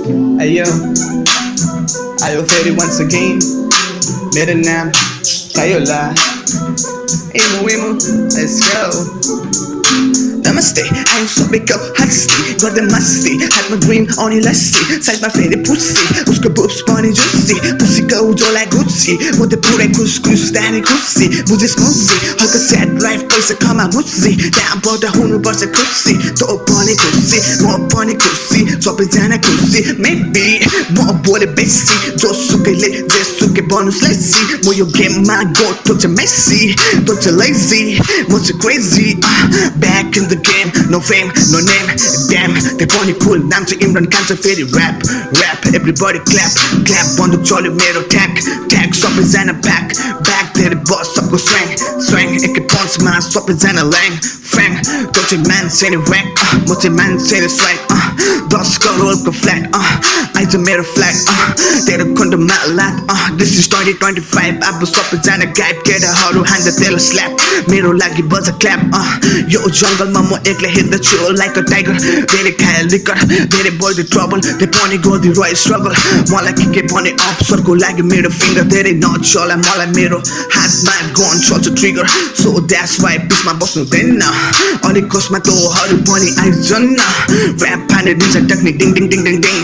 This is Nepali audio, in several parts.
Ayo, आयो फेरि once again मेरो नाम कायोला इमु let's go नमस्ते आयो सबैको हस्ती गर्दै मस्ती हातमा ग्रिन अनि लस्सी साइडमा फेरि पुस्सी उसको बुब्स पनि जुस्सी पुस्सीको उजोलाई गुच्सी म त पुरै खुसखुस दानी खुसी बुझेस् मुसी हल्का स्याड लाइफ पैसा कमा मुसी त्यहाँबाट हुनुपर्छ खुसी तँ पनि खुसी म पनि खुसी सबैजना खुसी मेबी म बोले बेसी जोसुकैले जेसुकै बनोस् लेसी म यो गेममा गोट तँ चाहिँ मेसी तँ चाहिँ लेजी म चाहिँ crazy back in the game no fame no name damn they पनि cool नाम चाहिँ इमरान खान छ फेरि rap everybody clap बन्दुक चल्यो मेरो ट्याग सबैजना back धेरै बस सबको swang एकै पन्चमा सबैजना ल्याङ फ्याङ तँ चाहिँ मान्छेले ऱ्याङ्क म चाहिँ मान्छेले swag 10 करोडको फ्ल्याट आइज मेरो फ्ल्याग तेरो खण्डमा लाट this is 2025 अब सबैजना गायब केटाहरू हान्दा त्यसलाई स्ल्याप मेरो लागि बजा क्ल्याप यो जङ्गलमा म एक्लै हिँड्दछु लाइक अ टाइगर धेरै खाए लिकर धेरै बोल्दै ट्रबल त्यो पनि गर्दै रह्यो स्ट्रगल मलाई के भने अप्सरको लागि मेरो फिङ्गर धेरै नचला मलाई मेरो हातमा गन चल्छ ट्रिगर सो द्याट्स वाइ बिचमा बस्नु हुँदैन अलिक कसमा तँहरू पनि आइजन्न ऱ्याप फाने दिन्छ टक्ने डिङ डिङ डिङ डिङ डिङ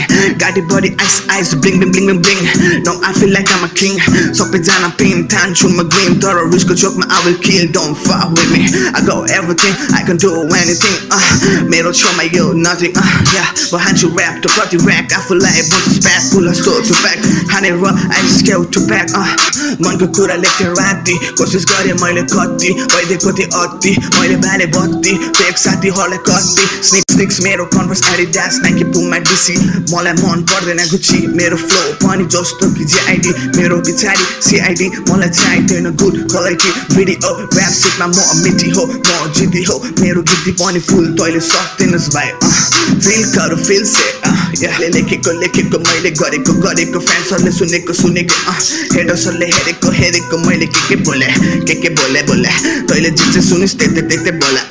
गाडी बडी ice bling bling bling bling no I feel like I'm a king सबैजना पिन ठान्छु म ग्रिन तर रिस्कको चोकमा I will kill don't fuck with me I got everything I can do anything मेरो छेउमा यो nothing yeah but हान्छु ऱ्याप त कति ऱ्याक आफूलाई बन्छ स्प्याक पुला स्टो टु ब्याक हानेर I just go to back मनको कुरा लेख्थेँ राति कोसिस गरेँ मैले कति भइदिएको थिएँ अति मैले बाले बत्ती फेक साथीहरूलाई कति स्निक्स मेरो कन्भर्स एडिडास नाइकी पुमा डिसी मलाई मन पर्दैन गुच्ची मेरो फ्लो पनि जस्तो कि जिआइडी मेरो पछाडि सिआइडी मलाई चाहिँदैन गुड क्वालिटी भिडियो ऱ्याप सिटमा म मिठी हो म जिद्दी हो मेरो गिद्दी पनि फुल तैँले सक्दैनस् भाइ फिल गर फिल से लेखेको मैले गरेको फ्यान्सहरूले सुनेको हेडर्सहरूले हेरेको मैले के बोले तैँले जे जे सुनिस् त्यतै बोला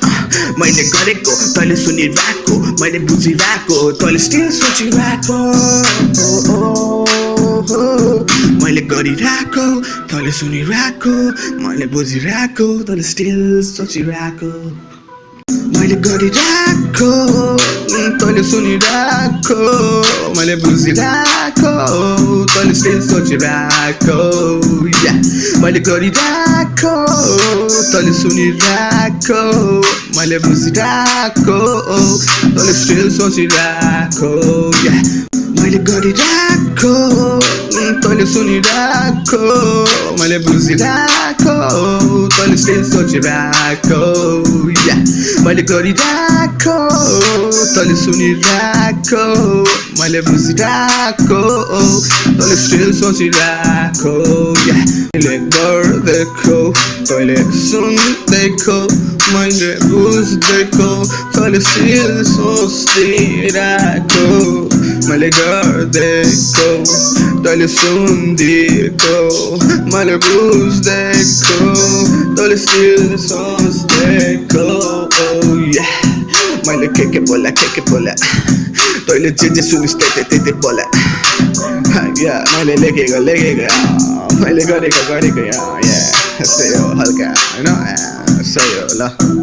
मैले गरेको तैँले सुनिरहेको मैले बुझिरहेको तैँले स्टिल सोचिरहेको मैले गरिरहेको तैँले सुनिरहेको मैले बुझिरहेको तैँले स्टिल सोचिरहेको मैले गरिरहेको तैँले सुनिरहेको मैले बुझिरहेको तैँले स्टिल सोचिरहेको मैले गरिरहेको तैँले सुनिरहेको मैले बुझिरहेको तैँले स्टिल सोचिरहेको मैले गरिरहेको तैँले सुनिरहेको मैले बुझिरहेको तैँले स्टिल सोचिरहेको मैले गरिरहेको तैँले सुनिरहेको मैले बुझिरहेको तैँले स्टिल सोचिरहेको मैले गर्दैको तैँले सुन्दैको मैले बुझ्दैको तैँले स्टिल सोचिरहेको मैले गर्दैको तैँले सुन्दिएको मैले बुझ्दैको तैँले स्टिल सोच्दैको मैले के बोला तैँले जे सुनिस् त्यतै बोला मैले लेखेको मैले गरेको यस्तै हो हल्का होइन सही हो ल